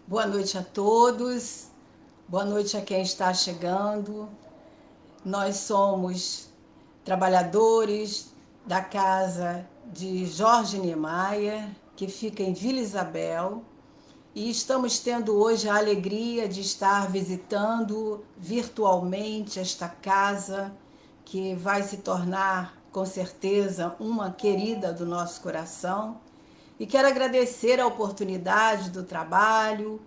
Boa noite a todos, boa noite a quem está chegando. Nós somos trabalhadores da casa de Jorge Niemeyer, que fica em Vila Isabel, e estamos tendo hoje a alegria de estar visitando virtualmente esta casa, que vai se tornar, com certeza, uma querida do nosso coração. E quero agradecer a oportunidade do trabalho,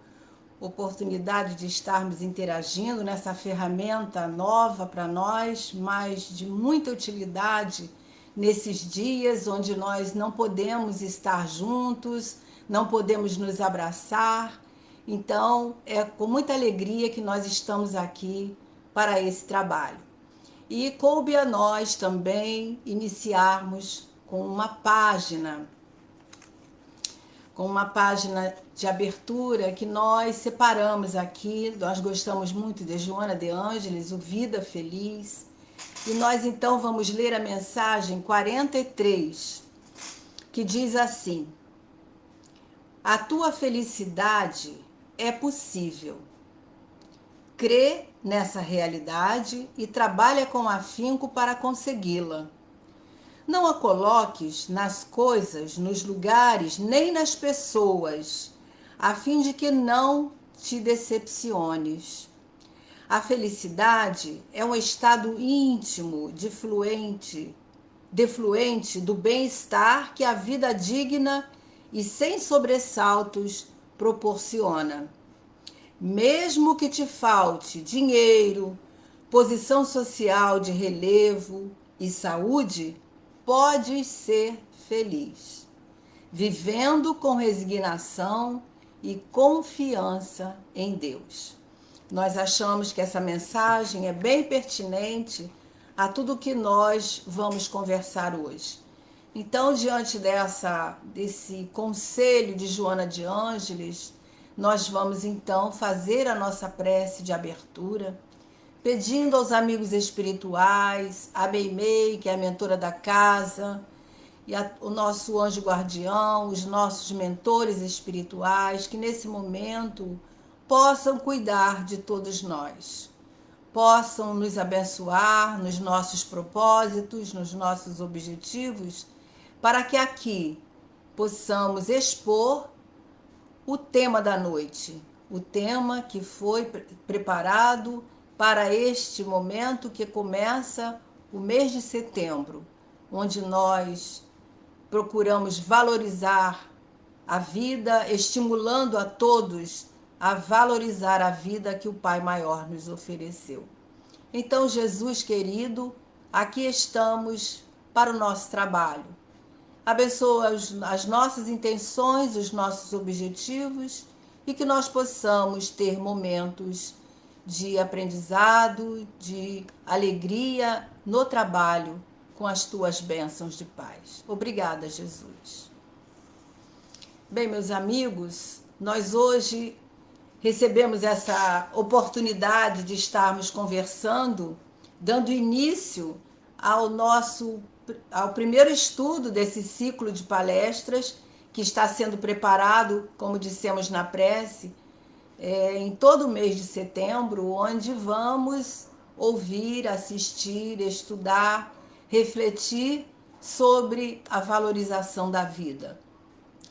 oportunidade de estarmos interagindo nessa ferramenta nova para nós, mas de muita utilidade nesses dias onde nós não podemos estar juntos, não podemos nos abraçar. Então, é com muita alegria que nós estamos aqui para esse trabalho. E coube a nós também iniciarmos com uma página de abertura que nós separamos aqui. Nós gostamos muito de Joana de Ângeles, o Vida Feliz. E nós então vamos ler a mensagem 43, que diz assim: a tua felicidade é possível. Crê nessa realidade e trabalha com afinco para consegui-la. Não a coloques nas coisas, nos lugares, nem nas pessoas, a fim de que não te decepciones. A felicidade é um estado íntimo, defluente do bem-estar que a vida digna e sem sobressaltos proporciona. Mesmo que te falte dinheiro, posição social de relevo e saúde, podes ser feliz, vivendo com resignação e confiança em Deus. Nós achamos que essa mensagem é bem pertinente a tudo que nós vamos conversar hoje. Então, diante desse conselho de Joana de Ângeles, nós vamos então fazer a nossa prece de abertura, pedindo aos amigos espirituais, a Meimei, que é a mentora da casa, e o nosso anjo guardião, os nossos mentores espirituais, que nesse momento possam cuidar de todos nós, possam nos abençoar nos nossos propósitos, nos nossos objetivos, para que aqui possamos expor o tema da noite, o tema que foi preparado para este momento que começa o mês de setembro, onde nós procuramos valorizar a vida, estimulando a todos a valorizar a vida que o Pai Maior nos ofereceu. Então, Jesus querido, aqui estamos para o nosso trabalho. Abençoa as nossas intenções, os nossos objetivos e que nós possamos ter momentos de aprendizado, de alegria no trabalho com as tuas bênçãos de paz. Obrigada, Jesus. Bem, meus amigos, nós hoje recebemos essa oportunidade de estarmos conversando, dando início ao primeiro estudo desse ciclo de palestras que está sendo preparado, como dissemos na prece, em todo o mês de setembro, onde vamos ouvir, assistir, estudar, refletir sobre a valorização da vida.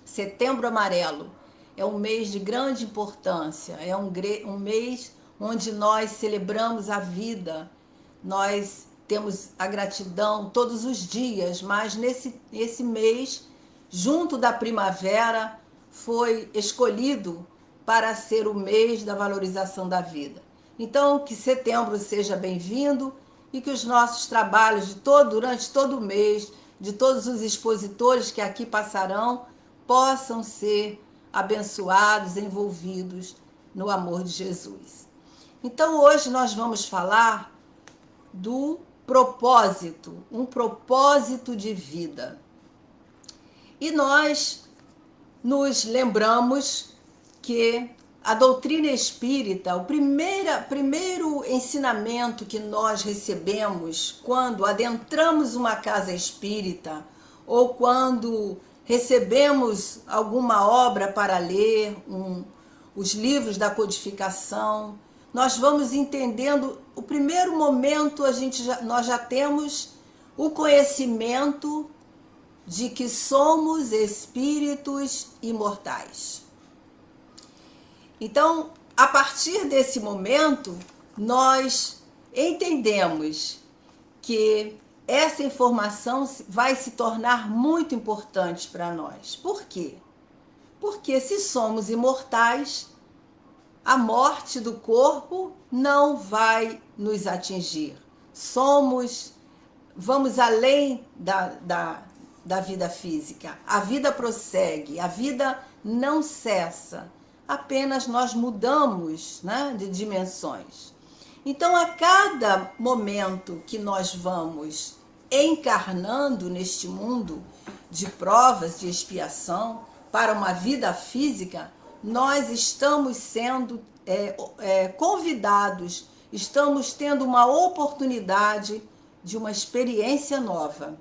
Setembro Amarelo é um mês de grande importância, é um mês onde nós celebramos a vida, nós temos a gratidão todos os dias, mas nesse mês, junto da primavera, foi escolhido para ser o mês da valorização da vida. Então, que setembro seja bem-vindo e que os nossos trabalhos durante todo o mês, de todos os expositores que aqui passarão, possam ser abençoados, envolvidos no amor de Jesus. Então, hoje nós vamos falar do propósito, um propósito de vida. E nós nos lembramos que a doutrina espírita, o primeiro ensinamento que nós recebemos quando adentramos uma casa espírita ou quando recebemos alguma obra para ler, os livros da codificação, nós vamos entendendo. O primeiro momento nós já temos o conhecimento de que somos espíritos imortais. Então, a partir desse momento, nós entendemos que essa informação vai se tornar muito importante para nós. Por quê? Porque se somos imortais, a morte do corpo não vai nos atingir. Vamos além da vida física. A vida prossegue, a vida não cessa. Apenas nós mudamos, né, de dimensões. Então, a cada momento que nós vamos encarnando neste mundo de provas, de expiação, para uma vida física, nós estamos sendo convidados, estamos tendo uma oportunidade de uma experiência nova.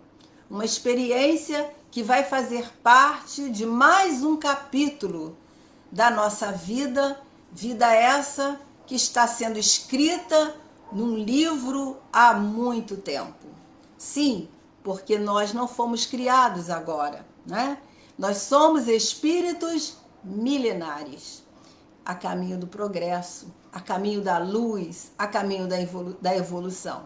Uma experiência que vai fazer parte de mais um capítulo da nossa vida, vida essa que está sendo escrita num livro há muito tempo. Sim, porque nós não fomos criados agora, né? Nós somos espíritos milenares, a caminho do progresso, a caminho da luz, a caminho da evolução.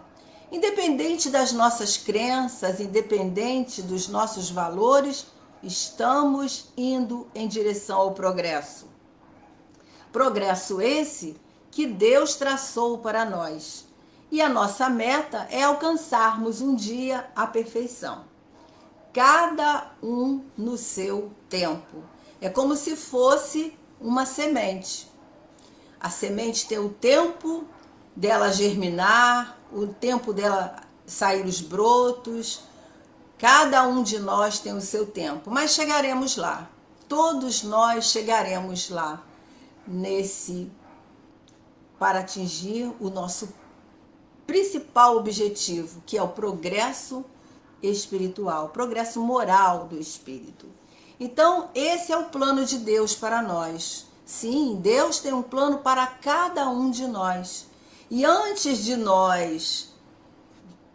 Independente das nossas crenças, independente dos nossos valores, estamos indo em direção ao progresso. Progresso esse que Deus traçou para nós. E a nossa meta é alcançarmos um dia a perfeição. Cada um no seu tempo. É como se fosse uma semente. A semente tem o tempo dela germinar, o tempo dela sair os brotos. Cada um de nós tem o seu tempo, mas chegaremos lá. Todos nós chegaremos lá para atingir o nosso principal objetivo, que é o progresso espiritual, o progresso moral do espírito. Então, esse é o plano de Deus para nós. Sim, Deus tem um plano para cada um de nós. E antes de nós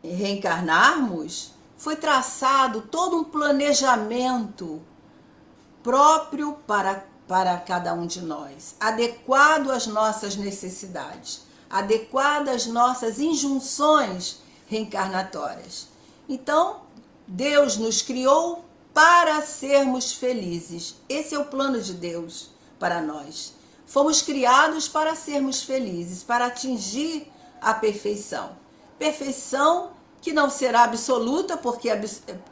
reencarnarmos, foi traçado todo um planejamento próprio para cada um de nós, adequado às nossas necessidades, adequado às nossas injunções reencarnatórias. Então, Deus nos criou para sermos felizes. Esse é o plano de Deus para nós. Fomos criados para sermos felizes, para atingir a perfeição. Perfeição que não será absoluta, porque a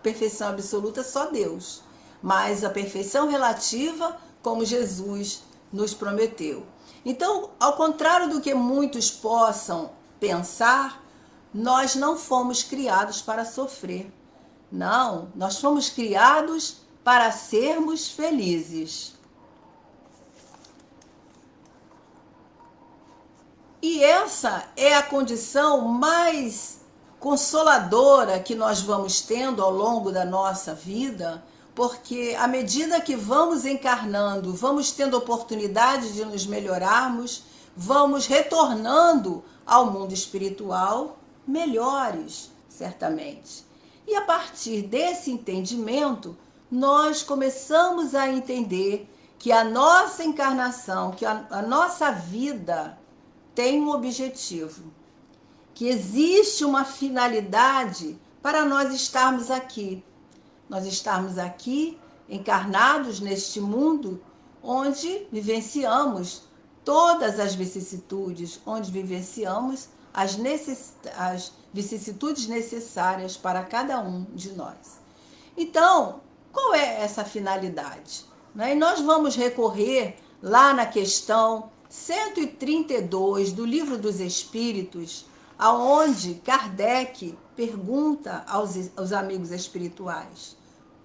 perfeição absoluta é só Deus. Mas a perfeição relativa, como Jesus nos prometeu. Então, ao contrário do que muitos possam pensar, nós não fomos criados para sofrer. Não, nós fomos criados para sermos felizes. E essa é a condição mais consoladora que nós vamos tendo ao longo da nossa vida, porque à medida que vamos encarnando, vamos tendo oportunidade de nos melhorarmos, vamos retornando ao mundo espiritual melhores, certamente. E a partir desse entendimento, nós começamos a entender que a nossa encarnação, que a nossa vida tem um objetivo, que existe uma finalidade para nós estarmos aqui. Nós estarmos aqui, encarnados neste mundo, onde vivenciamos todas as vicissitudes, onde vivenciamos as vicissitudes necessárias para cada um de nós. Então, qual é essa finalidade? E nós vamos recorrer lá na questão 132 do Livro dos Espíritos, aonde Kardec pergunta aos amigos espirituais: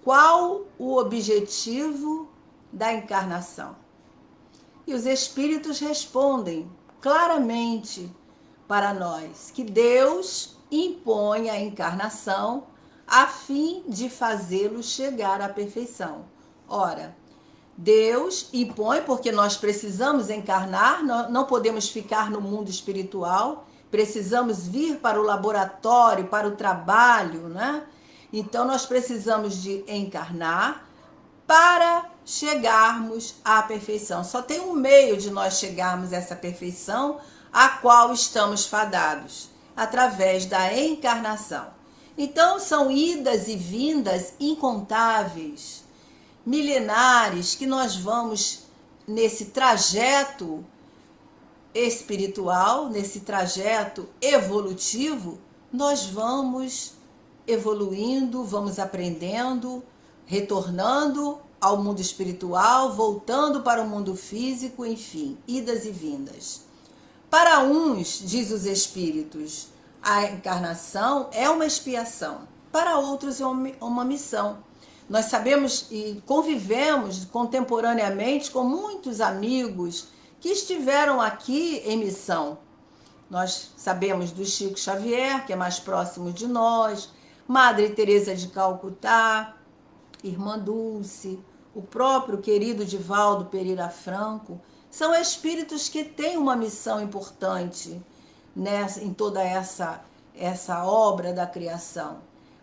qual o objetivo da encarnação? E os espíritos respondem claramente para nós que Deus impõe a encarnação a fim de fazê-los chegar à perfeição. Ora, Deus impõe, porque nós precisamos encarnar, não podemos ficar no mundo espiritual, precisamos vir para o laboratório, para o trabalho, né? Então nós precisamos de encarnar para chegarmos à perfeição. Só tem um meio de nós chegarmos a essa perfeição a qual estamos fadados, através da encarnação. Então são idas e vindas incontáveis, milenares, que nós vamos nesse trajeto espiritual, nesse trajeto evolutivo, nós vamos evoluindo, vamos aprendendo, retornando ao mundo espiritual, voltando para o mundo físico, enfim, idas e vindas. Para uns, diz os espíritos, a encarnação é uma expiação, para outros é uma missão. Nós sabemos e convivemos contemporaneamente com muitos amigos que estiveram aqui em missão. Nós sabemos do Chico Xavier, que é mais próximo de nós, Madre Teresa de Calcutá, Irmã Dulce, o próprio querido Divaldo Pereira Franco. São espíritos que têm uma missão importante em toda essa obra da criação.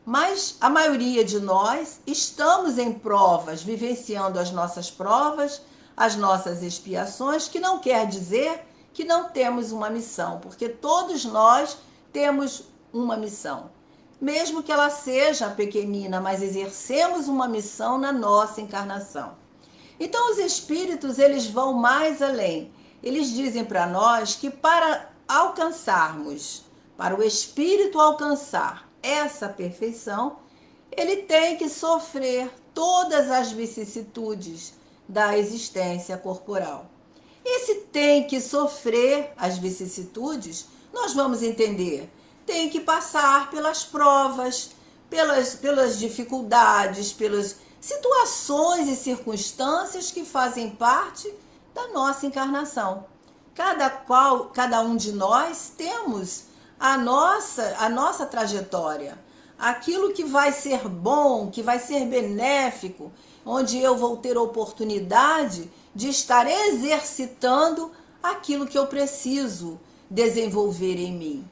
Mas a maioria de nós estamos em provas, vivenciando as nossas provas, as nossas expiações, que não quer dizer que não temos uma missão, porque todos nós temos uma missão. Mesmo que ela seja pequenina, mas exercemos uma missão na nossa encarnação. Então os espíritos, eles vão mais além. Eles dizem para nós que para o espírito alcançar essa perfeição, ele tem que sofrer todas as vicissitudes da existência corporal. Esse tem que sofrer as vicissitudes, nós vamos entender, tem que passar pelas provas, pelas dificuldades, pelas situações e circunstâncias que fazem parte da nossa encarnação. Cada um de nós temos a nossa trajetória, aquilo que vai ser bom, que vai ser benéfico, onde eu vou ter oportunidade de estar exercitando aquilo que eu preciso desenvolver em mim.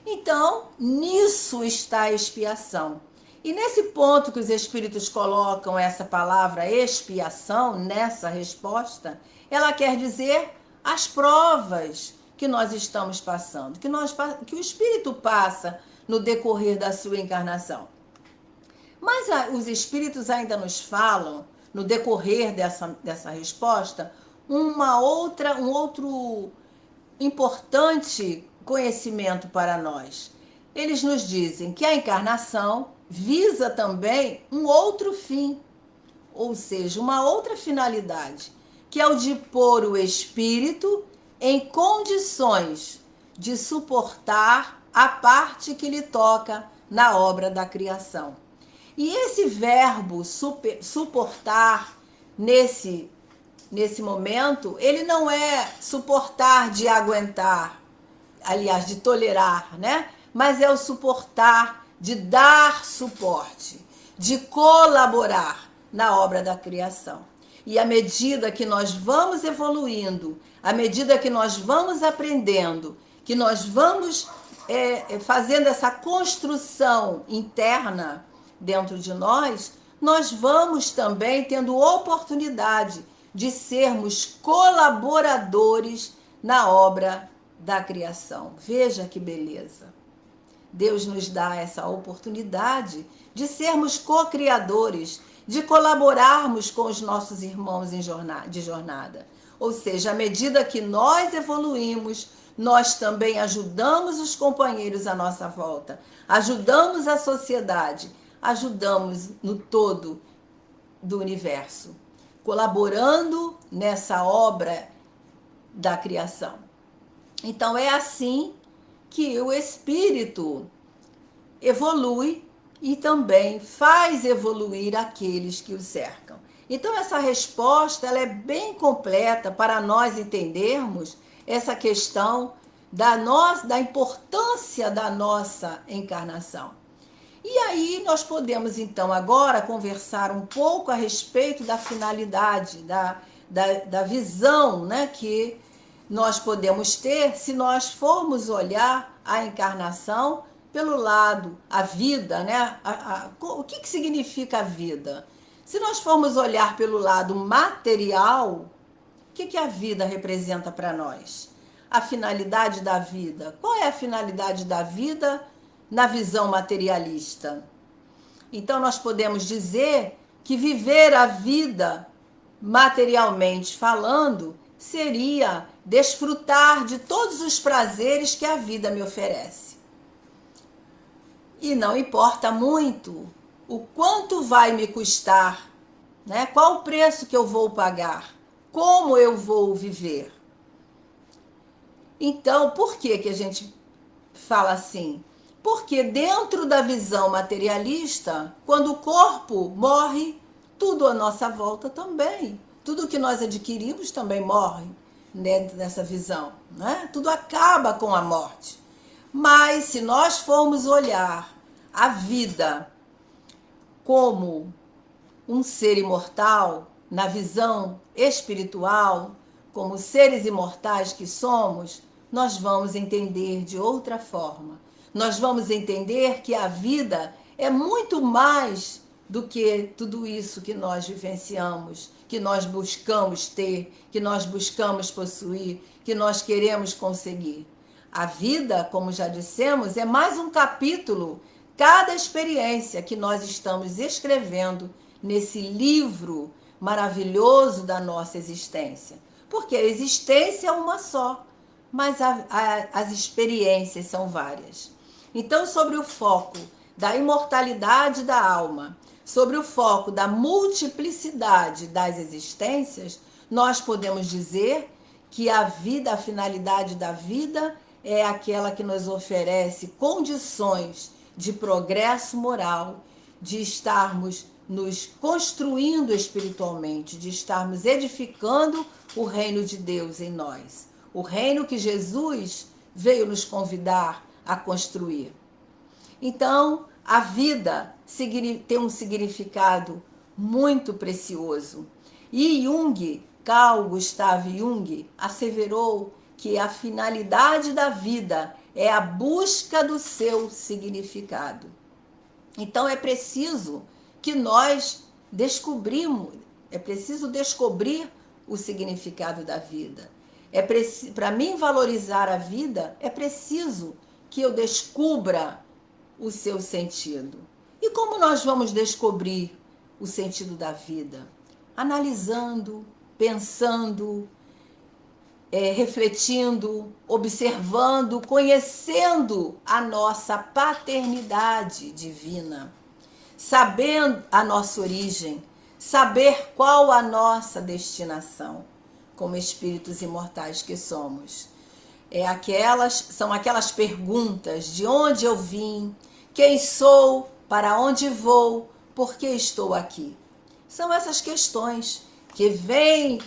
Então, nisso está a expiação. E nesse ponto que os espíritos colocam essa palavra expiação, nessa resposta, ela quer dizer as provas que nós estamos passando, que o espírito passa no decorrer da sua encarnação. Mas os espíritos ainda nos falam, no decorrer dessa resposta, um outro importante conhecimento para nós. Eles nos dizem que a encarnação visa também um outro fim, ou seja, uma outra finalidade, que é o de pôr o espírito em condições de suportar a parte que lhe toca na obra da criação. E esse verbo suportar, nesse momento, ele não é suportar de aguentar, aliás, de tolerar, né? Mas é o suportar de dar suporte, de colaborar na obra da criação. E à medida que nós vamos evoluindo, à medida que nós vamos aprendendo, que nós vamos fazendo essa construção interna dentro de nós, nós vamos também tendo oportunidade de sermos colaboradores na obra da criação. Veja que beleza! Deus nos dá essa oportunidade de sermos co-criadores, de colaborarmos com os nossos irmãos de jornada. Ou seja, à medida que nós evoluímos, nós também ajudamos os companheiros à nossa volta, ajudamos a sociedade, ajudamos no todo do universo, colaborando nessa obra da criação. Então é assim que o espírito evolui e também faz evoluir aqueles que o cercam. Então essa resposta ela é bem completa para nós entendermos essa questão da importância da nossa encarnação. E aí nós podemos então agora conversar um pouco a respeito da finalidade, da visão, né, que nós podemos ter se nós formos olhar a encarnação pelo lado, a vida, né? O que significa a vida? Se nós formos olhar pelo lado material, o que a vida representa para nós? A finalidade da vida. Qual é a finalidade da vida na visão materialista? Então nós podemos dizer que viver a vida, materialmente falando, seria desfrutar de todos os prazeres que a vida me oferece. E não importa muito o quanto vai me custar, né? Qual o preço que eu vou pagar, como eu vou viver. Então, por que a gente fala assim? Porque dentro da visão materialista, quando o corpo morre, tudo à nossa volta também. Tudo que nós adquirimos também morre dentro dessa visão, né? Tudo acaba com a morte. Mas se nós formos olhar a vida como um ser imortal, na visão espiritual, como seres imortais que somos, nós vamos entender de outra forma. Nós vamos entender que a vida é muito mais do que tudo isso que nós vivenciamos, que nós buscamos ter, que nós buscamos possuir, que nós queremos conseguir. A vida, como já dissemos, é mais um capítulo, cada experiência que nós estamos escrevendo nesse livro maravilhoso da nossa existência. Porque a existência é uma só, mas as experiências são várias. Então, sobre o foco da imortalidade da alma, sobre o foco da multiplicidade das existências, nós podemos dizer que a vida, a finalidade da vida é aquela que nos oferece condições de progresso moral, de estarmos nos construindo espiritualmente, de estarmos edificando o reino de Deus em nós. O reino que Jesus veio nos convidar a construir. Então, a vida tem um significado muito precioso. E Carl Gustav Jung, asseverou que a finalidade da vida é a busca do seu significado. Então é preciso que nós é preciso descobrir o significado da vida. Para mim valorizar a vida, é preciso que eu descubra o seu sentido. E como nós vamos descobrir o sentido da vida? Analisando, pensando, refletindo, observando, conhecendo a nossa paternidade divina, sabendo a nossa origem, saber qual a nossa destinação como espíritos imortais que somos. São aquelas perguntas: de onde eu vim, quem sou, para onde vou, por que estou aqui? São essas questões que vêm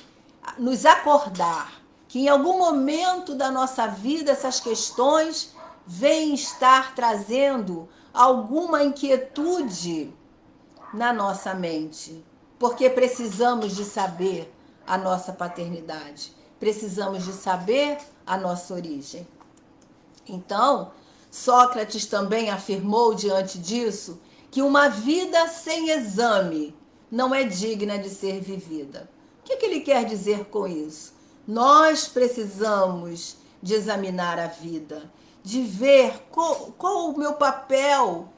nos acordar que em algum momento da nossa vida essas questões vêm estar trazendo alguma inquietude na nossa mente, porque precisamos de saber a nossa paternidade, precisamos de saber a nossa origem. Então, Sócrates também afirmou diante disso que uma vida sem exame não é digna de ser vivida. O que ele quer dizer com isso? Nós precisamos de examinar a vida, de ver qual o meu papel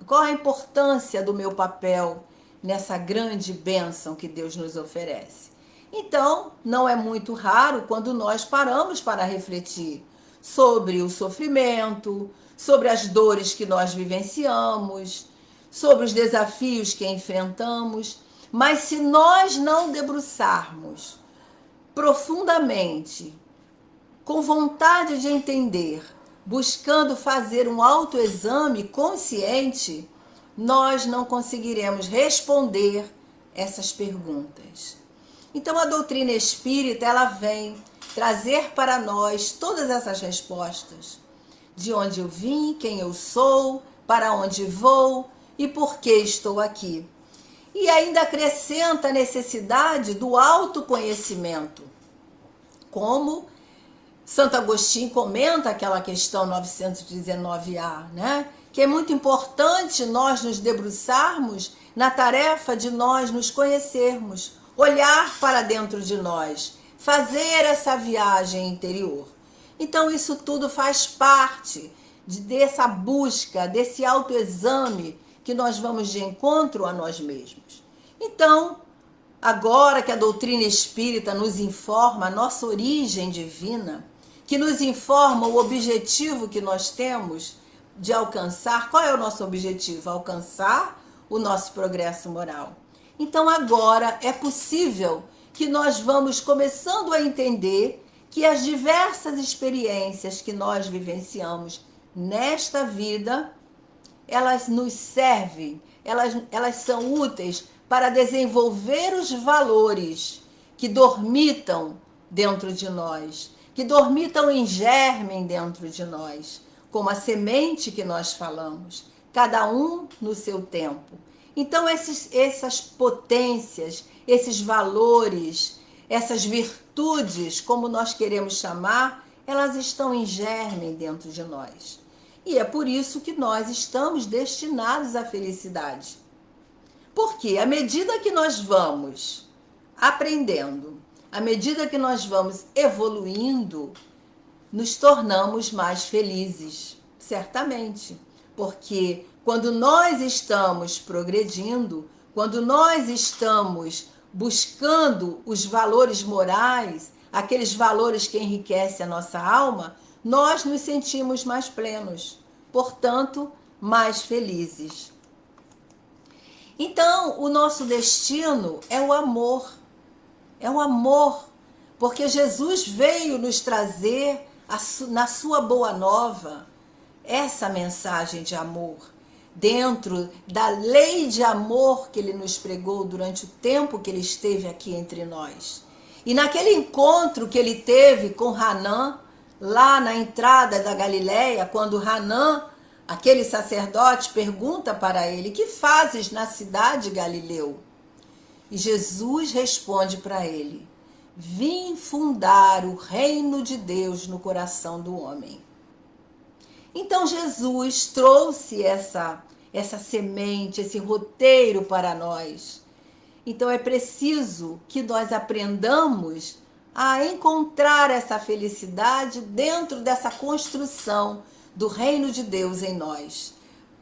qual a importância do meu papel nessa grande bênção que Deus nos oferece. Então, não é muito raro quando nós paramos para refletir sobre o sofrimento, sobre as dores que nós vivenciamos, sobre os desafios que enfrentamos, mas se nós não debruçarmos profundamente, com vontade de entender, buscando fazer um autoexame consciente, nós não conseguiremos responder essas perguntas. Então a doutrina espírita, ela vem trazer para nós todas essas respostas. De onde eu vim, quem eu sou, para onde vou e por que estou aqui. E ainda acrescenta a necessidade do autoconhecimento, como Santo Agostinho comenta aquela questão 919A, né? Que é muito importante nós nos debruçarmos na tarefa de nós nos conhecermos, olhar para dentro de nós, fazer essa viagem interior. Então isso tudo faz parte dessa busca, desse autoexame que nós vamos de encontro a nós mesmos. Então, agora que a doutrina espírita nos informa a nossa origem divina, que nos informa o objetivo que nós temos de alcançar. Qual é o nosso objetivo? Alcançar o nosso progresso moral. Então agora é possível que nós vamos começando a entender que as diversas experiências que nós vivenciamos nesta vida, elas nos servem, elas são úteis para desenvolver os valores que dormitam dentro de nós, que dormitam em germe dentro de nós, como a semente que nós falamos, cada um no seu tempo. Então essas potências, esses valores, essas virtudes, como nós queremos chamar, elas estão em germe dentro de nós. E é por isso que nós estamos destinados à felicidade. Porque à medida que nós vamos aprendendo, à medida que nós vamos evoluindo, nos tornamos mais felizes, certamente. Porque quando nós estamos progredindo, quando nós estamos buscando os valores morais, aqueles valores que enriquecem a nossa alma, nós nos sentimos mais plenos, portanto, mais felizes. Então, o nosso destino é o amor. É o amor, porque Jesus veio nos trazer, na sua boa nova, essa mensagem de amor, dentro da lei de amor que ele nos pregou durante o tempo que ele esteve aqui entre nós. E naquele encontro que ele teve com Hanã, lá na entrada da Galileia, quando Hanã, aquele sacerdote, pergunta para ele: que fazes na cidade, Galileu? E Jesus responde para ele: vim fundar o reino de Deus no coração do homem. Então Jesus trouxe essa semente, esse roteiro para nós. Então é preciso que nós aprendamos a encontrar essa felicidade dentro dessa construção do reino de Deus em nós,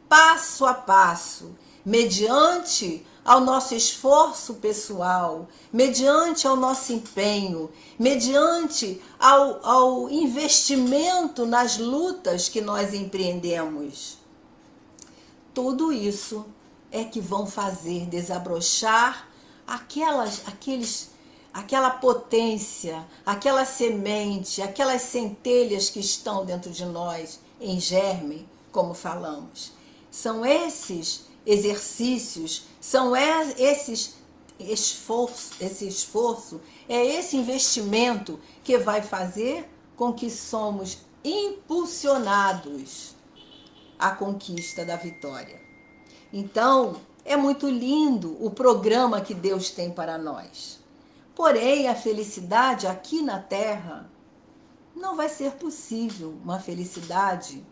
passo a passo, mediante ao nosso esforço pessoal, mediante ao nosso empenho, mediante ao investimento nas lutas que nós empreendemos. Tudo isso é que vão fazer desabrochar aquela potência, aquela semente, aquelas centelhas que estão dentro de nós, em germe, como falamos. São esses exercícios, são esse esforço, é esse investimento que vai fazer com que somos impulsionados à conquista da vitória. Então, é muito lindo o programa que Deus tem para nós. Porém, a felicidade aqui na Terra não vai ser possível, uma felicidade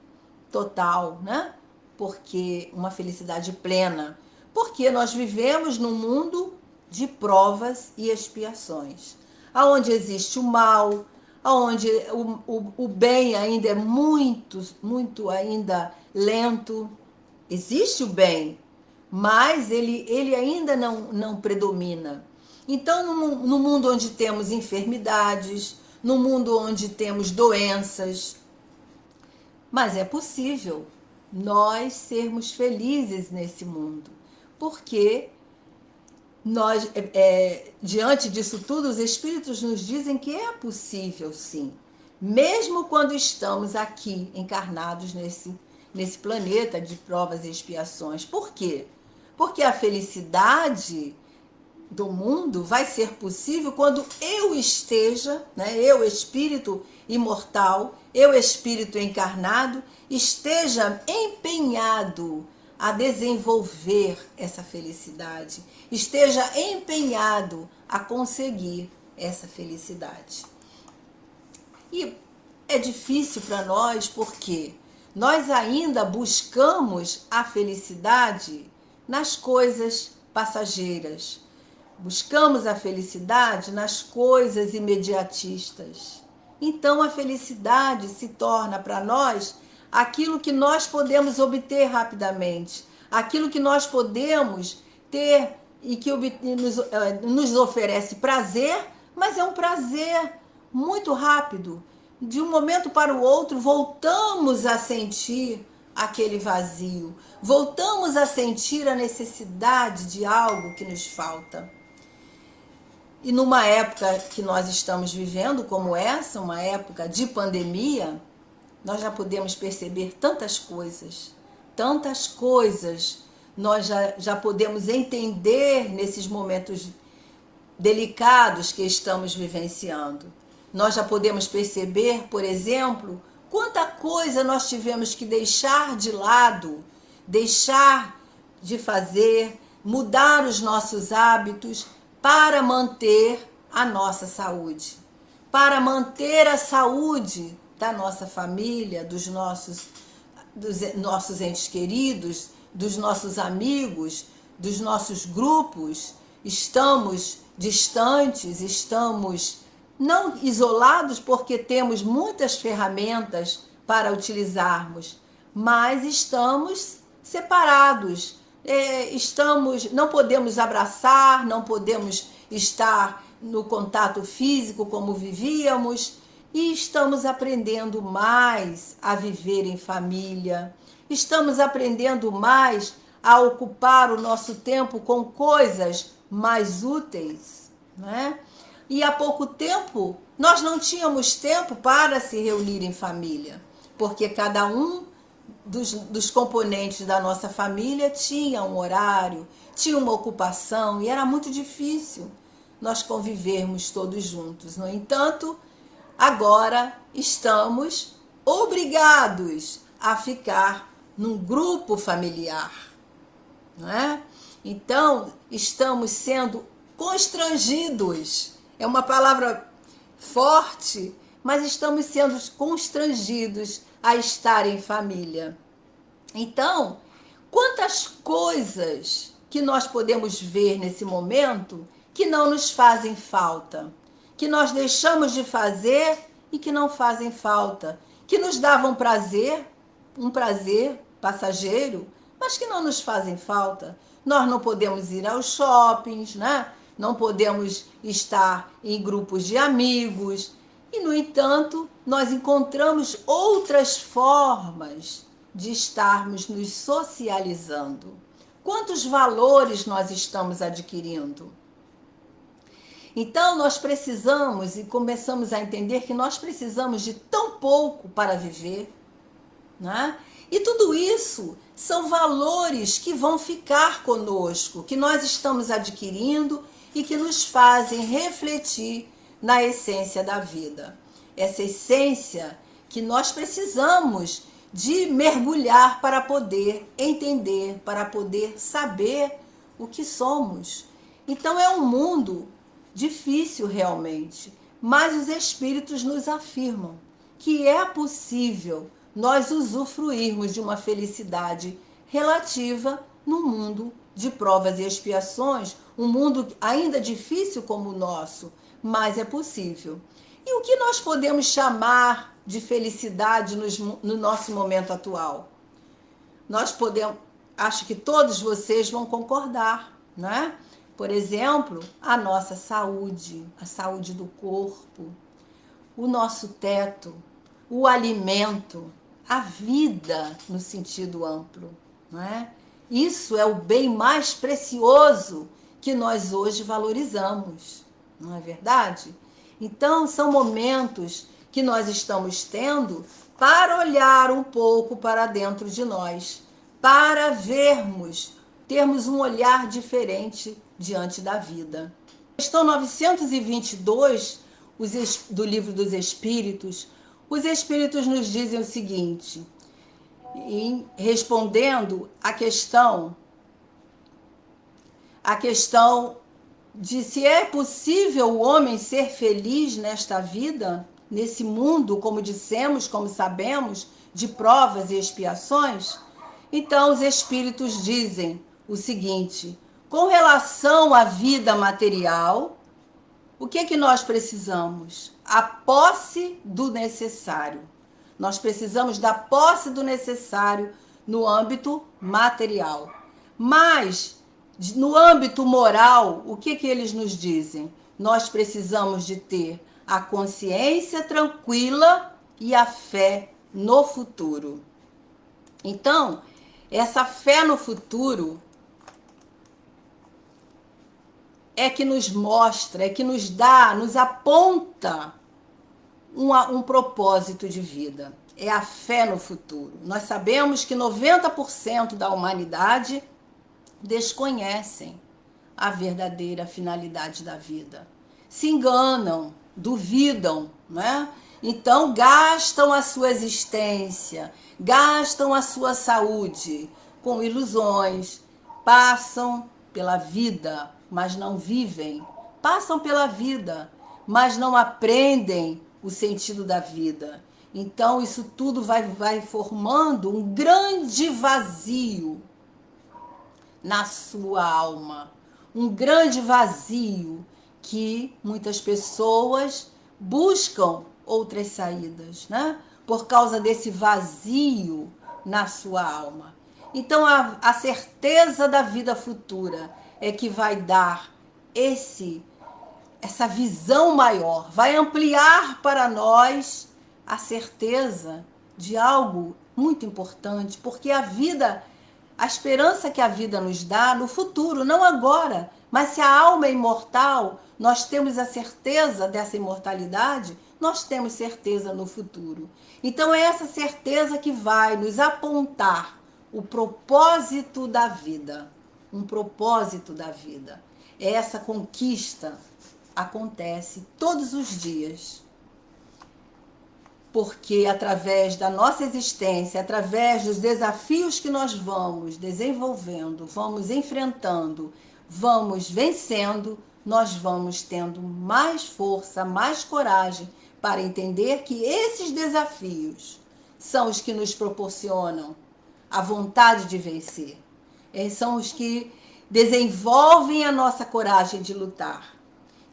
total, né? Porque uma felicidade plena, porque nós vivemos num mundo de provas e expiações, aonde existe o mal, aonde o bem ainda é muito ainda lento. Existe o bem, mas ele ainda não predomina. Então, no mundo onde temos enfermidades, no mundo onde temos doenças, mas é possível nós sermos felizes nesse mundo, porque nós, diante disso tudo, os Espíritos nos dizem que é possível, sim, mesmo quando estamos aqui encarnados nesse planeta de provas e expiações. Por quê? Porque a felicidade do mundo vai ser possível quando eu esteja, né, eu, espírito imortal, eu, espírito encarnado, esteja empenhado a desenvolver essa felicidade, esteja empenhado a conseguir essa felicidade. E é difícil para nós porque nós ainda buscamos a felicidade nas coisas passageiras. Buscamos a felicidade nas coisas imediatistas. Então a felicidade se torna para nós aquilo que nós podemos obter rapidamente, aquilo que nós podemos ter e que nos oferece prazer, mas é um prazer muito rápido. De um momento para o outro, voltamos a sentir aquele vazio, voltamos a sentir a necessidade de algo que nos falta. E numa época que nós estamos vivendo como essa, uma época de pandemia, nós já podemos perceber tantas coisas nós já podemos entender nesses momentos delicados que estamos vivenciando. Nós já podemos perceber, por exemplo, quanta coisa nós tivemos que deixar de lado, deixar de fazer, mudar os nossos hábitos para manter a nossa saúde, para manter a saúde da nossa família, dos nossos entes queridos, dos nossos amigos, dos nossos grupos. Estamos distantes, estamos não isolados porque temos muitas ferramentas para utilizarmos, mas estamos separados. Não podemos abraçar, não podemos estar no contato físico como vivíamos, e estamos aprendendo mais a viver em família, estamos aprendendo mais a ocupar o nosso tempo com coisas mais úteis, né? E há pouco tempo nós não tínhamos tempo para se reunir em família, porque cada um dos componentes da nossa família tinha um horário, tinha uma ocupação, e era muito difícil nós convivermos todos juntos. No entanto, agora estamos obrigados a ficar num grupo familiar, não é? Então, estamos sendo constrangidos. É uma palavra forte, mas estamos sendo constrangidos a estar em família. Então, quantas coisas que nós podemos ver nesse momento que não nos fazem falta, que nós deixamos de fazer e que não fazem falta, que nos davam prazer, um prazer passageiro, mas que não nos fazem falta. Nós não podemos ir aos shoppings, né? Não podemos estar em grupos de amigos. E, no entanto, nós encontramos outras formas de estarmos nos socializando. Quantos valores nós estamos adquirindo? Então, nós precisamos, e começamos a entender que nós precisamos de tão pouco para viver, né? E tudo isso são valores que vão ficar conosco, que nós estamos adquirindo e que nos fazem refletir na essência da vida. Essa essência que nós precisamos de mergulhar para poder entender, para poder saber o que somos. Então é um mundo difícil realmente, mas os espíritos nos afirmam que é possível nós usufruirmos de uma felicidade relativa no mundo de provas e expiações, um mundo ainda difícil como o nosso, mas é possível. E o que nós podemos chamar de felicidade no nosso momento atual? Nós podemos, acho que todos vocês vão concordar, né? Por exemplo, a nossa saúde, a saúde do corpo, o nosso teto, o alimento, a vida no sentido amplo, não é? Isso é o bem mais precioso que nós hoje valorizamos, não é verdade? Então, são momentos que nós estamos tendo para olhar um pouco para dentro de nós, para vermos termos um olhar diferente diante da vida. Questão 922 do Livro dos Espíritos, os Espíritos nos dizem o seguinte, respondendo a questão de se é possível o homem ser feliz nesta vida, nesse mundo, como dissemos, como sabemos, de provas e expiações. Então os Espíritos dizem o seguinte, com relação à vida material, o que nós precisamos? A posse do necessário. Nós precisamos da posse do necessário no âmbito material. Mas, no âmbito moral, o que eles nos dizem? Nós precisamos de ter a consciência tranquila e a fé no futuro. Então, essa fé no futuro é que nos mostra, é que nos dá, nos aponta um propósito de vida. É a fé no futuro. Nós sabemos que 90% da humanidade desconhecem a verdadeira finalidade da vida. Se enganam, duvidam, né? Então gastam a sua existência, gastam a sua saúde com ilusões, passam pela vida, mas não vivem, passam pela vida, mas não aprendem o sentido da vida. Então isso tudo vai formando um grande vazio na sua alma, um grande vazio que muitas pessoas buscam outras saídas, né? Por causa desse vazio na sua alma. Então a certeza da vida futura é que vai dar essa visão maior, vai ampliar para nós a certeza de algo muito importante, porque a vida, a esperança que a vida nos dá no futuro, não agora, mas se a alma é imortal, nós temos a certeza dessa imortalidade, nós temos certeza no futuro. Então é essa certeza que vai nos apontar o propósito da vida, um propósito da vida. Essa conquista acontece todos os dias, porque através da nossa existência, através dos desafios que nós vamos desenvolvendo, vamos enfrentando, vamos vencendo, nós vamos tendo mais força, mais coragem para entender que esses desafios são os que nos proporcionam a vontade de vencer. São os que desenvolvem a nossa coragem de lutar.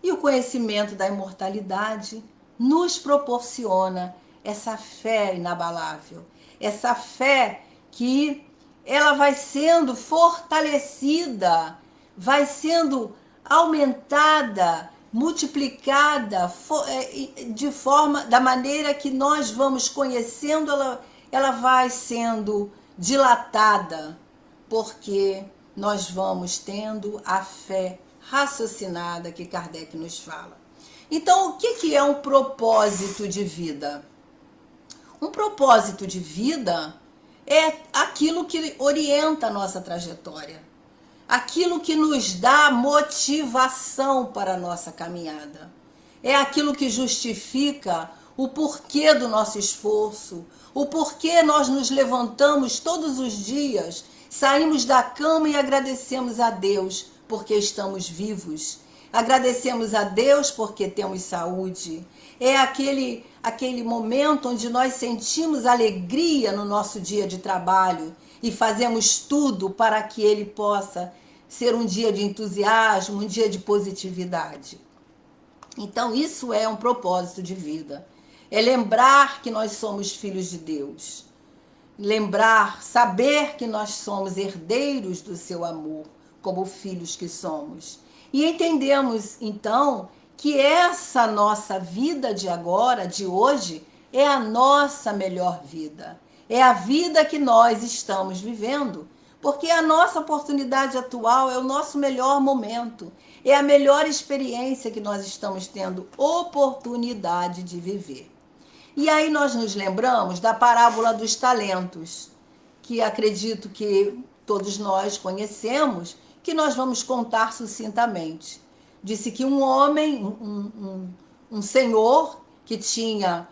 E o conhecimento da imortalidade nos proporciona essa fé inabalável, essa fé que ela vai sendo fortalecida, vai sendo aumentada, multiplicada, da maneira que nós vamos conhecendo, ela vai sendo dilatada, porque nós vamos tendo a fé raciocinada que Kardec nos fala. Então, o que é um propósito de vida? Um propósito de vida é aquilo que orienta a nossa trajetória, aquilo que nos dá motivação para a nossa caminhada. É aquilo que justifica o porquê do nosso esforço, o porquê nós nos levantamos todos os dias, saímos da cama e agradecemos a Deus porque estamos vivos. Agradecemos a Deus porque temos saúde. É aquele momento onde nós sentimos alegria no nosso dia de trabalho e fazemos tudo para que ele possa ser um dia de entusiasmo, um dia de positividade. Então isso é um propósito de vida. É lembrar que nós somos filhos de Deus. Lembrar, saber que nós somos herdeiros do seu amor, como filhos que somos. E entendemos, então, que essa nossa vida de agora, de hoje, é a nossa melhor vida. É a vida que nós estamos vivendo. Porque a nossa oportunidade atual é o nosso melhor momento. É a melhor experiência que nós estamos tendo oportunidade de viver. E aí nós nos lembramos da parábola dos talentos, que acredito que todos nós conhecemos, que nós vamos contar sucintamente. Disse que um homem, um senhor que tinha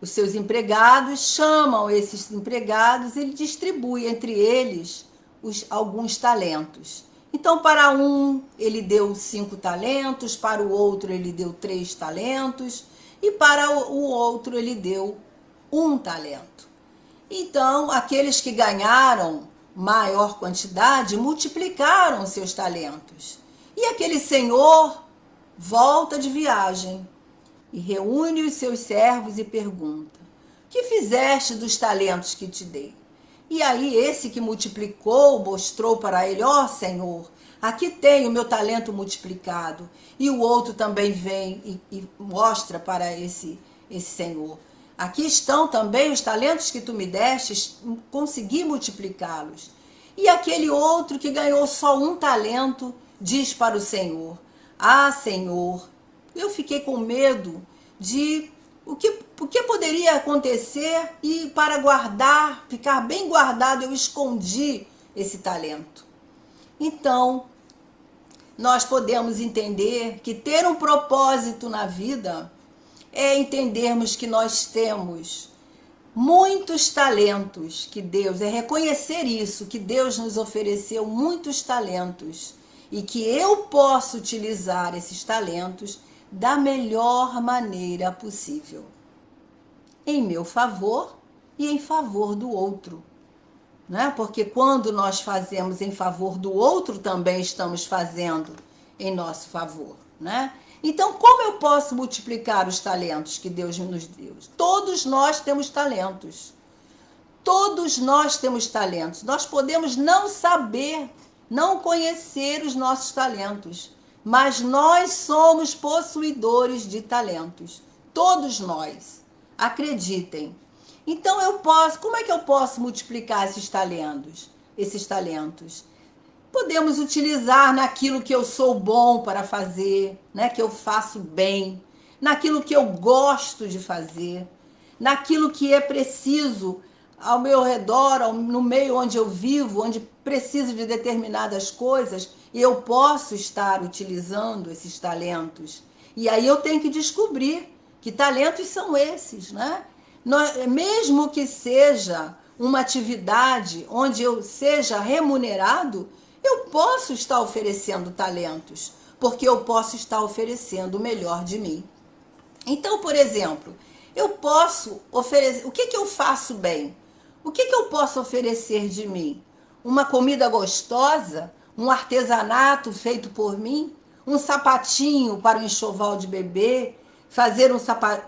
os seus empregados, chamam esses empregados e ele distribui entre eles alguns talentos. Então, para um, ele deu 5 talentos, para o outro, ele deu 3 talentos, e para o outro, ele deu 1 talento. Então, aqueles que ganharam maior quantidade multiplicaram seus talentos. E aquele senhor volta de viagem e reúne os seus servos e pergunta: que fizeste dos talentos que te dei? E aí esse que multiplicou mostrou para ele: ó Senhor, aqui tem o meu talento multiplicado. E o outro também vem e mostra para esse senhor: aqui estão também os talentos que tu me deste, consegui multiplicá-los. E aquele outro que ganhou só 1 talento diz para o Senhor: ah, Senhor, eu fiquei com medo de o que poderia acontecer, e para guardar, ficar bem guardado, eu escondi esse talento. Então, nós podemos entender que ter um propósito na vida é entendermos que nós temos muitos talentos, que Deus, é reconhecer isso, que Deus nos ofereceu muitos talentos e que eu posso utilizar esses talentos da melhor maneira possível, em meu favor e em favor do outro, né? Porque quando nós fazemos em favor do outro, também estamos fazendo em nosso favor, né? Então, como eu posso multiplicar os talentos que Deus nos deu? Todos nós temos talentos. Todos nós temos talentos. Nós podemos não saber, não conhecer os nossos talentos, mas nós somos possuidores de talentos. Todos nós. Acreditem. Então eu posso, como é que eu posso multiplicar esses talentos? Podemos utilizar naquilo que eu sou bom para fazer, né? Que eu faço bem, naquilo que eu gosto de fazer, naquilo que é preciso ao meu redor, no meio onde eu vivo, onde preciso de determinadas coisas, e eu posso estar utilizando esses talentos. E aí eu tenho que descobrir que talentos são esses, né? Mesmo que seja uma atividade onde eu seja remunerado, eu posso estar oferecendo talentos, porque eu posso estar oferecendo o melhor de mim. Então, por exemplo, eu posso oferecer... O que eu faço bem? O que eu posso oferecer de mim? Uma comida gostosa? Um artesanato feito por mim? Um sapatinho para o enxoval de bebê? Fazer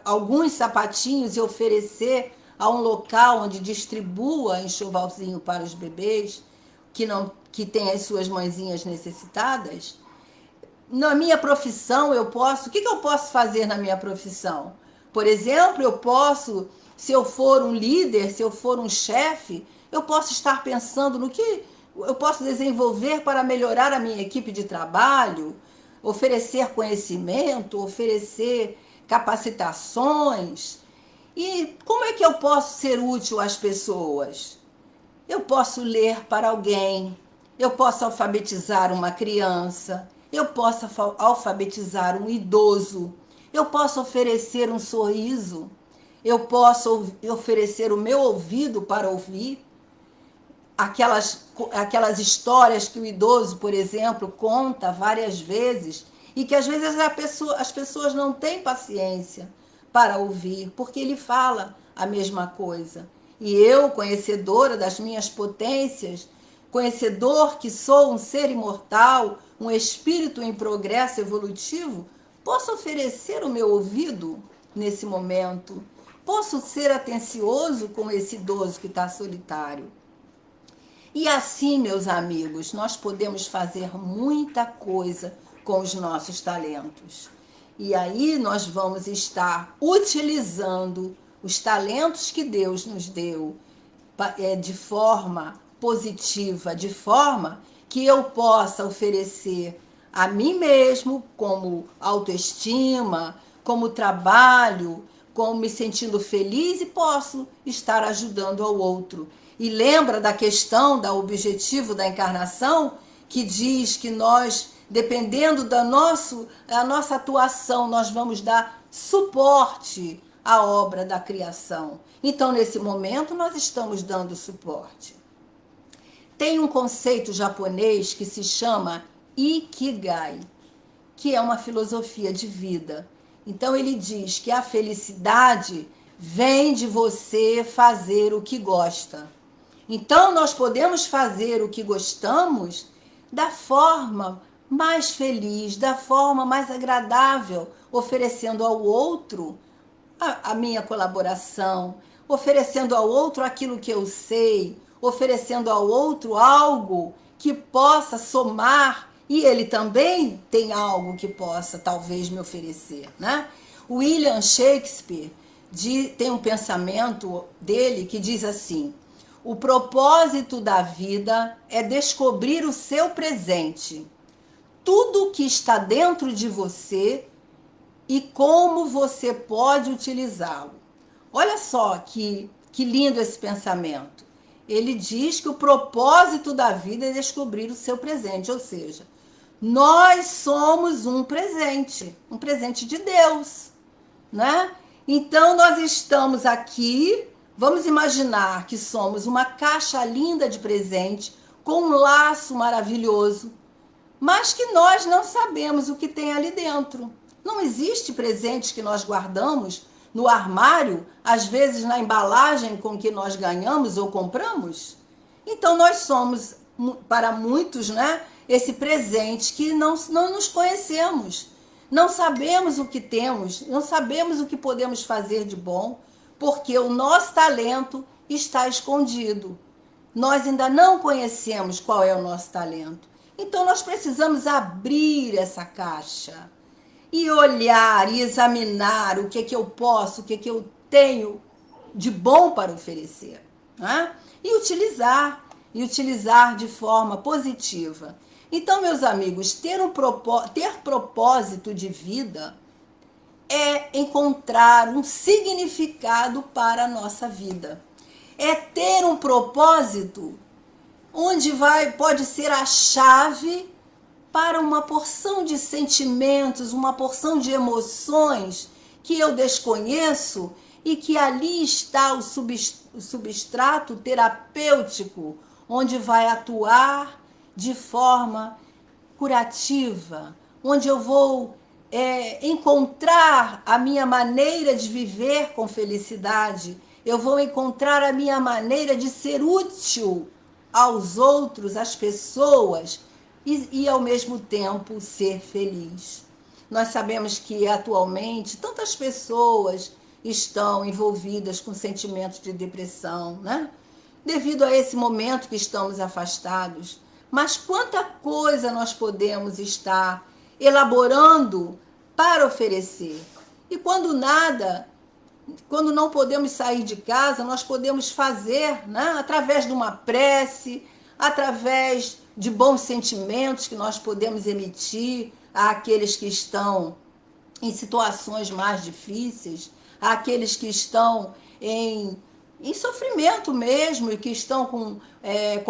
alguns sapatinhos e oferecer a um local onde distribua enxovalzinho para os bebês que tem as suas mãezinhas necessitadas? Na minha profissão, o que eu posso fazer na minha profissão? Por exemplo, se eu for um líder, se eu for um chefe, eu posso estar pensando no que eu posso desenvolver para melhorar a minha equipe de trabalho, oferecer conhecimento, oferecer capacitações. E como é que eu posso ser útil às pessoas? Eu posso ler para alguém, eu posso alfabetizar uma criança, eu posso alfabetizar um idoso, eu posso oferecer um sorriso, eu posso oferecer o meu ouvido para ouvir aquelas histórias que o idoso, por exemplo, conta várias vezes e que às vezes as pessoas não têm paciência para ouvir, porque ele fala a mesma coisa. E eu, conhecedora das minhas potências, conhecedor que sou um ser imortal, um espírito em progresso evolutivo, posso oferecer o meu ouvido nesse momento. Posso ser atencioso com esse idoso que está solitário. E assim, meus amigos, nós podemos fazer muita coisa com os nossos talentos. E aí nós vamos estar utilizando os talentos que Deus nos deu de forma positiva, de forma que eu possa oferecer a mim mesmo como autoestima, como trabalho, como me sentindo feliz, e posso estar ajudando ao outro. E lembra da questão do objetivo da encarnação, que diz que nós, dependendo da nossa atuação, nós vamos dar suporte à obra da criação. Então, nesse momento, nós estamos dando suporte. Tem um conceito japonês que se chama Ikigai, que é uma filosofia de vida. Então, ele diz que a felicidade vem de você fazer o que gosta. Então, nós podemos fazer o que gostamos da forma mais feliz, da forma mais agradável, oferecendo ao outro a minha colaboração, oferecendo ao outro aquilo que eu sei, oferecendo ao outro algo que possa somar, e ele também tem algo que possa talvez me oferecer, né? William Shakespeare tem um pensamento dele que diz assim: o propósito da vida é descobrir o seu presente, tudo o que está dentro de você e como você pode utilizá-lo. Olha só que lindo esse pensamento. Ele diz que o propósito da vida é descobrir o seu presente, ou seja, nós somos um presente de Deus, né? Então nós estamos aqui, vamos imaginar que somos uma caixa linda de presente com um laço maravilhoso, mas que nós não sabemos o que tem ali dentro. Não existe presentes que nós guardamos no armário, às vezes na embalagem com que nós ganhamos ou compramos? Então nós somos, para muitos, né, esse presente que não nos conhecemos. Não sabemos o que temos, não sabemos o que podemos fazer de bom, porque o nosso talento está escondido. Nós ainda não conhecemos qual é o nosso talento. Então nós precisamos abrir essa caixa e olhar e examinar o que é que eu posso, o que é que eu tenho de bom para oferecer, né? E utilizar de forma positiva. Então, meus amigos, ter propósito de vida é encontrar um significado para a nossa vida. É ter um propósito onde pode ser a chave para uma porção de sentimentos, uma porção de emoções que eu desconheço e que ali está o substrato terapêutico, onde vai atuar de forma curativa, onde eu vou encontrar a minha maneira de viver com felicidade, eu vou encontrar a minha maneira de ser útil aos outros, às pessoas, e ao mesmo tempo ser feliz. Nós sabemos que atualmente tantas pessoas estão envolvidas com sentimentos de depressão, né? Devido a esse momento que estamos afastados. Mas quanta coisa nós podemos estar elaborando para oferecer. E quando não podemos sair de casa, nós podemos fazer, né, através de uma prece, através de bons sentimentos que nós podemos emitir àqueles que estão em situações mais difíceis, àqueles que estão em sofrimento mesmo e que estão com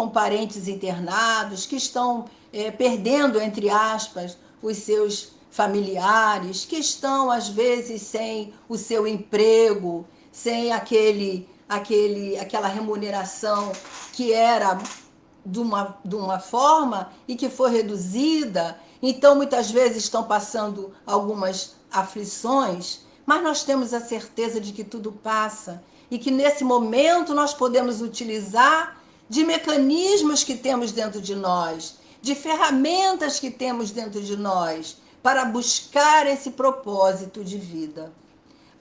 parentes internados, que estão perdendo, entre aspas, os seus familiares, que estão, às vezes, sem o seu emprego, sem aquela remuneração que era de uma forma e que foi reduzida. Então, muitas vezes estão passando algumas aflições, mas nós temos a certeza de que tudo passa e que nesse momento nós podemos utilizar de mecanismos que temos dentro de nós, de ferramentas que temos dentro de nós, para buscar esse propósito de vida,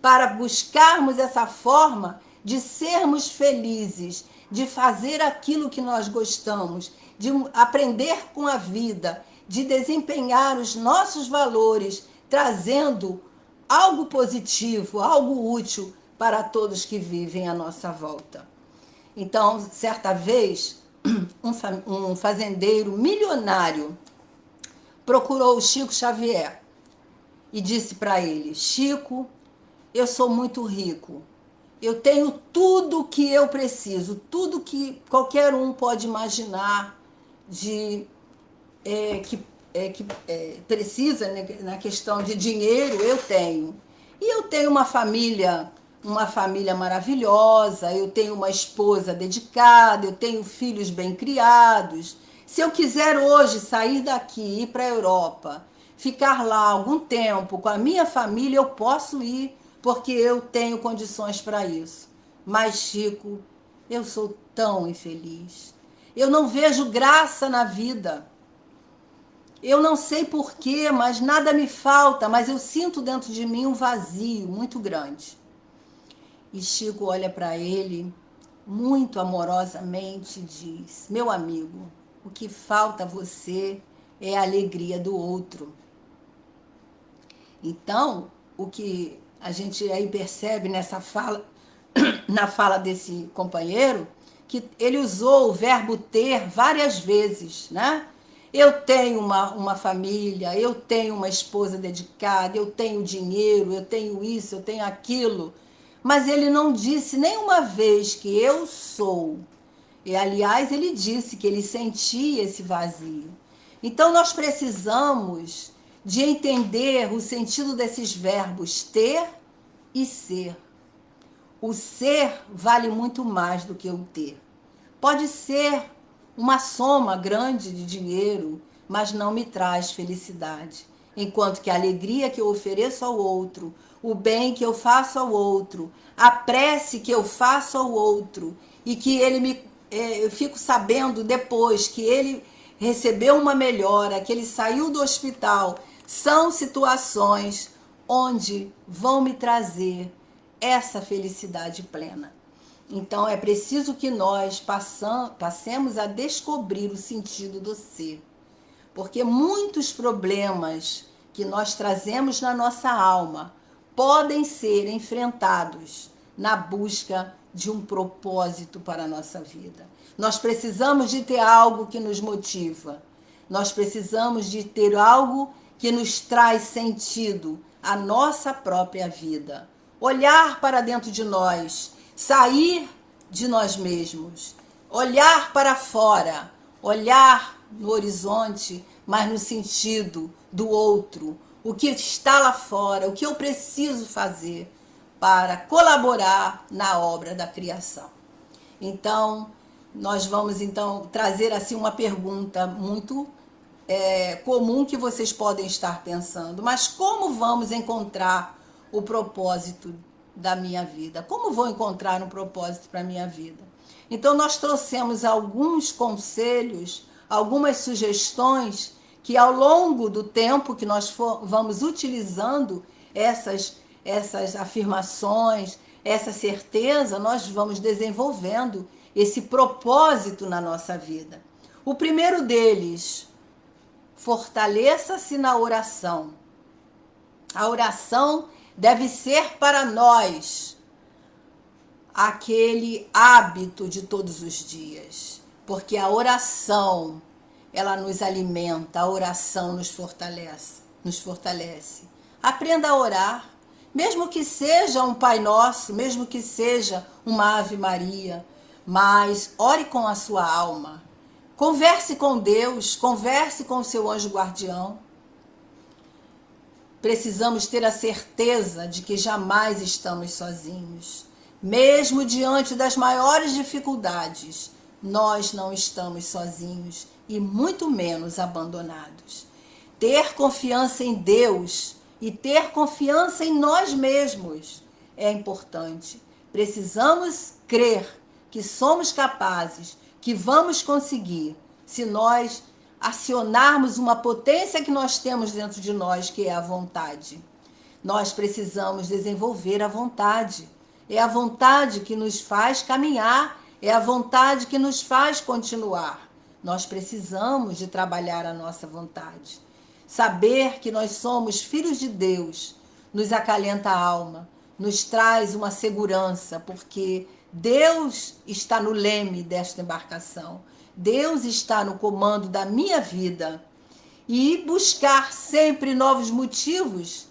para buscarmos essa forma de sermos felizes, de fazer aquilo que nós gostamos, de aprender com a vida, de desempenhar os nossos valores, trazendo algo positivo, algo útil para todos que vivem à nossa volta. Então, certa vez, um fazendeiro milionário procurou o Chico Xavier e disse para ele: Chico, eu sou muito rico, Eu tenho tudo que eu preciso, tudo que qualquer um pode imaginar de que precisa, né, na questão de dinheiro, eu tenho. E eu tenho uma família maravilhosa, eu tenho uma esposa dedicada, eu tenho filhos bem criados. Se eu quiser hoje sair daqui e ir para a Europa, ficar lá algum tempo com a minha família, eu posso ir, porque eu tenho condições para isso. Mas, Chico, eu sou tão infeliz. Eu não vejo graça na vida. Eu não sei porquê, mas nada me falta, mas eu sinto dentro de mim um vazio muito grande. E Chico olha para ele muito amorosamente e diz: meu amigo, o que falta a você é a alegria do outro. Então, o que a gente aí percebe nessa fala, na fala desse companheiro, que ele usou o verbo ter várias vezes, né? Eu tenho uma família, eu tenho uma esposa dedicada, eu tenho dinheiro, eu tenho isso, eu tenho aquilo. Mas ele não disse nenhuma vez que eu sou. E, aliás, ele disse que ele sentia esse vazio. Então, nós precisamos de entender o sentido desses verbos ter e ser. O ser vale muito mais do que o ter. Pode ser uma soma grande de dinheiro, mas não me traz felicidade. Enquanto que a alegria que eu ofereço ao outro, o bem que eu faço ao outro, a prece que eu faço ao outro, e que ele eu fico sabendo depois que ele recebeu uma melhora, que ele saiu do hospital, são situações onde vão me trazer essa felicidade plena. Então é preciso que nós passemos a descobrir o sentido do ser. Porque muitos problemas que nós trazemos na nossa alma podem ser enfrentados na busca de um propósito para a nossa vida. Nós precisamos de ter algo que nos motiva. Nós precisamos de ter algo que nos traz sentido à nossa própria vida. Olhar para dentro de nós, sair de nós mesmos, olhar para fora, olhar no horizonte, mas no sentido do outro, o que está lá fora, o que eu preciso fazer para colaborar na obra da criação. Então, nós vamos então trazer assim uma pergunta muito comum que vocês podem estar pensando, mas como vamos encontrar o propósito da minha vida? Como vou encontrar um propósito para a minha vida? Então, nós trouxemos alguns conselhos, algumas sugestões que ao longo do tempo que nós vamos utilizando essas afirmações, essa certeza, nós vamos desenvolvendo esse propósito na nossa vida. O primeiro deles, fortaleça-se na oração. A oração deve ser para nós aquele hábito de todos os dias, porque a oração, ela nos alimenta, a oração nos fortalece. Aprenda a orar, mesmo que seja um Pai Nosso, mesmo que seja uma Ave Maria, mas ore com a sua alma. Converse com Deus, converse com o seu anjo guardião. Precisamos ter a certeza de que jamais estamos sozinhos. Mesmo diante das maiores dificuldades, nós não estamos sozinhos e muito menos abandonados. Ter confiança em Deus e ter confiança em nós mesmos é importante. Precisamos crer que somos capazes, que vamos conseguir, se nós acionarmos uma potência que nós temos dentro de nós, que é a vontade. Nós precisamos desenvolver a vontade. É a vontade que nos faz caminhar, é a vontade que nos faz continuar. Nós precisamos de trabalhar a nossa vontade. Saber que nós somos filhos de Deus nos acalenta a alma, nos traz uma segurança, porque Deus está no leme desta embarcação. Deus está no comando da minha vida. E buscar sempre novos motivos,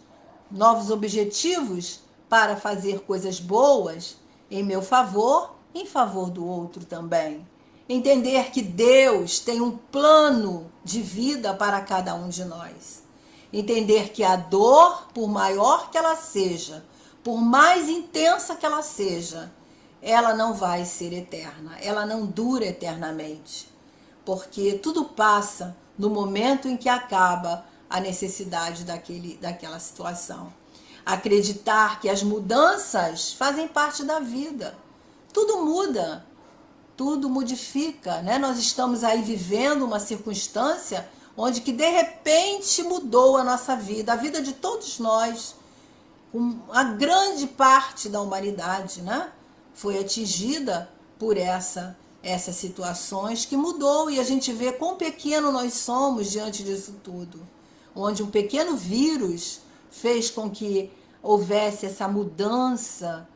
novos objetivos para fazer coisas boas, em meu favor, em favor do outro também. Entender que Deus tem um plano de vida para cada um de nós. Entender que a dor, por maior que ela seja, por mais intensa que ela seja, ela não vai ser eterna, ela não dura eternamente. Porque tudo passa no momento em que acaba a necessidade daquela situação. Acreditar que as mudanças fazem parte da vida. Tudo muda, tudo modifica, né? Nós estamos aí vivendo uma circunstância onde que de repente mudou a nossa vida, a vida de todos nós, a grande parte da humanidade, né? Foi atingida por essas situações que mudou, e a gente vê quão pequeno nós somos diante disso tudo, onde um pequeno vírus fez com que houvesse essa mudança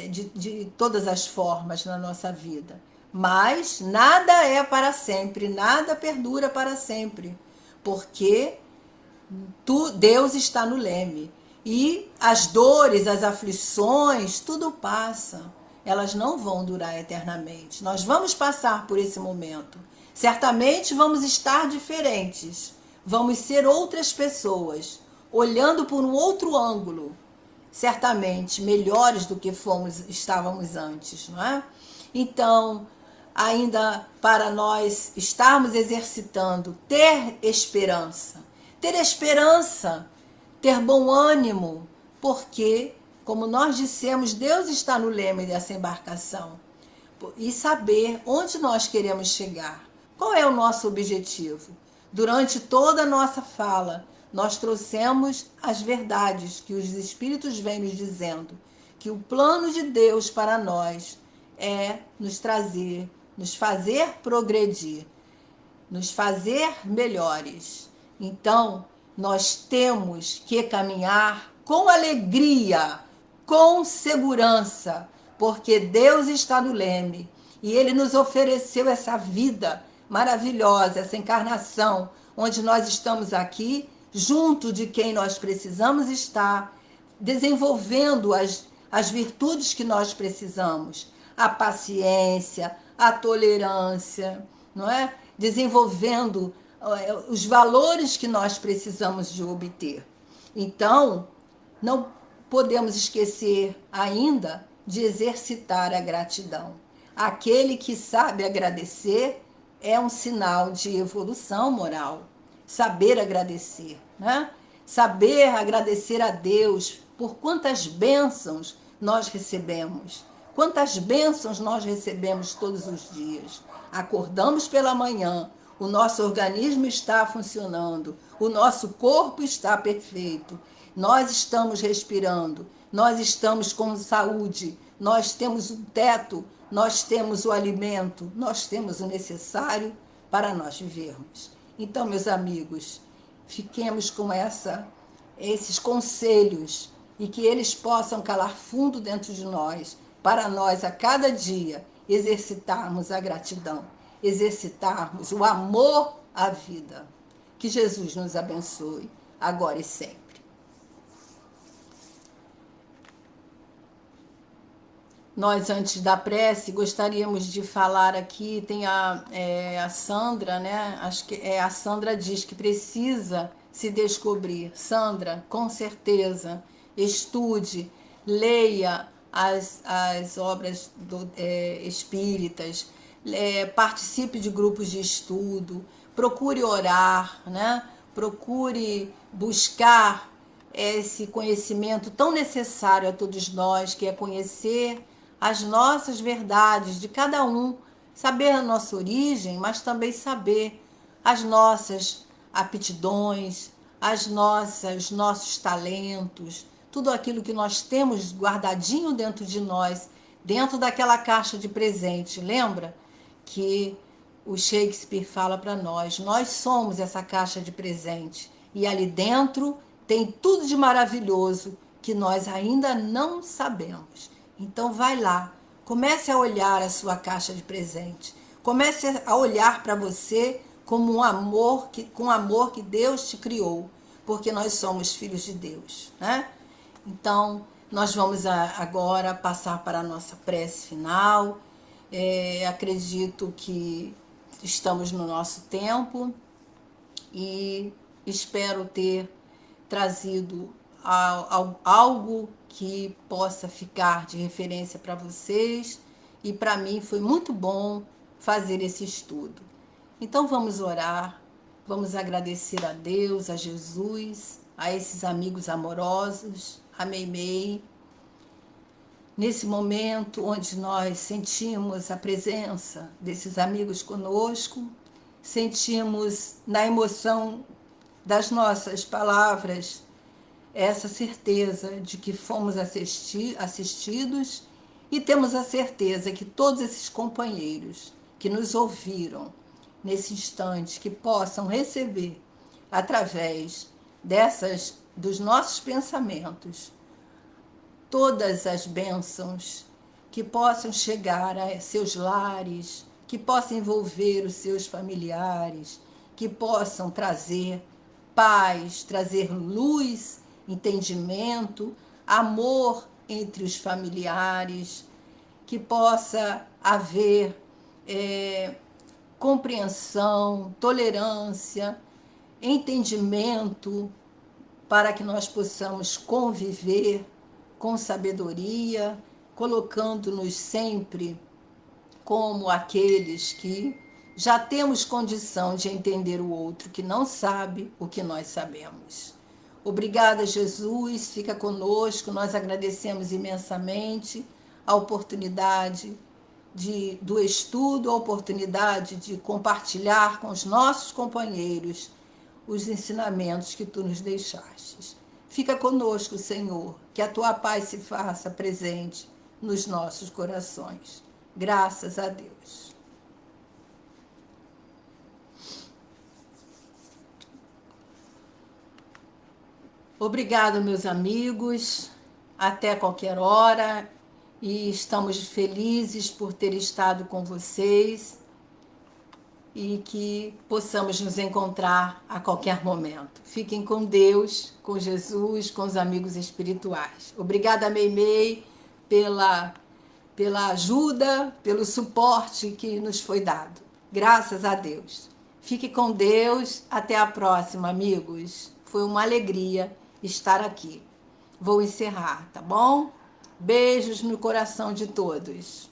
de todas as formas na nossa vida. Mas nada é para sempre, nada perdura para sempre, porque Deus está no leme. E as dores, as aflições, tudo passa. Elas não vão durar eternamente. Nós vamos passar por esse momento. Certamente vamos estar diferentes. Vamos ser outras pessoas, olhando por um outro ângulo. Certamente melhores do que estávamos antes, não é? Então, ainda para nós estarmos exercitando, ter esperança, ter bom ânimo, porque, como nós dissemos, Deus está no leme dessa embarcação. E saber onde nós queremos chegar. Qual é o nosso objetivo? Durante toda a nossa fala, nós trouxemos as verdades que os Espíritos vêm nos dizendo, que o plano de Deus para nós é nos trazer, nos fazer progredir, nos fazer melhores. Então, nós temos que caminhar com alegria, com segurança, porque Deus está no leme e Ele nos ofereceu essa vida maravilhosa, essa encarnação, onde nós estamos aqui, junto de quem nós precisamos estar, desenvolvendo as virtudes que nós precisamos, a paciência, a tolerância, não é? Desenvolvendo os valores que nós precisamos de obter. Então, não podemos esquecer ainda de exercitar a gratidão. Aquele que sabe agradecer é um sinal de evolução moral. Saber agradecer, né? Saber agradecer a Deus por quantas bênçãos nós recebemos. Quantas bênçãos nós recebemos todos os dias. Acordamos pela manhã, o nosso organismo está funcionando, o nosso corpo está perfeito, nós estamos respirando, nós estamos com saúde, nós temos um teto, nós temos o alimento, nós temos o necessário para nós vivermos. Então, meus amigos, fiquemos com esses conselhos e que eles possam calar fundo dentro de nós, para nós, a cada dia, exercitarmos a gratidão, exercitarmos o amor à vida. Que Jesus nos abençoe, agora e sempre. Nós, antes da prece, gostaríamos de falar aqui, tem a Sandra, né? Acho que a Sandra diz que precisa se descobrir. Sandra, com certeza, estude, leia as obras espíritas, participe de grupos de estudo, procure orar, né? Procure buscar esse conhecimento tão necessário a todos nós, que é conhecer as nossas verdades de cada um, saber a nossa origem, mas também saber as nossas aptidões, nossos talentos, tudo aquilo que nós temos guardadinho dentro de nós, dentro daquela caixa de presente. Lembra que o Shakespeare fala para nós somos essa caixa de presente, e ali dentro tem tudo de maravilhoso que nós ainda não sabemos. Então vai lá, comece a olhar a sua caixa de presente, comece a olhar para você como com amor que Deus te criou, porque nós somos filhos de Deus, né? Então, Nós vamos agora passar para a nossa prece final. Acredito que estamos no nosso tempo e espero ter trazido algo que possa ficar de referência para vocês, e para mim foi muito bom fazer esse estudo. Então vamos orar, vamos agradecer a Deus, a Jesus, a esses amigos amorosos, a Meimei. Nesse momento onde nós sentimos a presença desses amigos conosco, sentimos na emoção das nossas palavras essa certeza de que fomos assistidos, e temos a certeza que todos esses companheiros que nos ouviram nesse instante, que possam receber através dos nossos pensamentos todas as bênçãos, que possam chegar a seus lares, que possam envolver os seus familiares, que possam trazer paz, trazer luz, entendimento, amor entre os familiares, que possa haver compreensão, tolerância, entendimento, para que nós possamos conviver com sabedoria, colocando-nos sempre como aqueles que já temos condição de entender o outro, que não sabe o que nós sabemos. Obrigada, Jesus, fica conosco, nós agradecemos imensamente a oportunidade do estudo, a oportunidade de compartilhar com os nossos companheiros os ensinamentos que tu nos deixaste. Fica conosco, Senhor, que a tua paz se faça presente nos nossos corações. Graças a Deus. Obrigado, meus amigos. Até qualquer hora. E estamos felizes por ter estado com vocês e que possamos nos encontrar a qualquer momento. Fiquem com Deus, com Jesus, com os amigos espirituais. Obrigada, Meimei, pela ajuda, pelo suporte que nos foi dado. Graças a Deus. Fique com Deus. Até a próxima, amigos. Foi uma alegria estar aqui. Vou encerrar, tá bom? Beijos no coração de todos.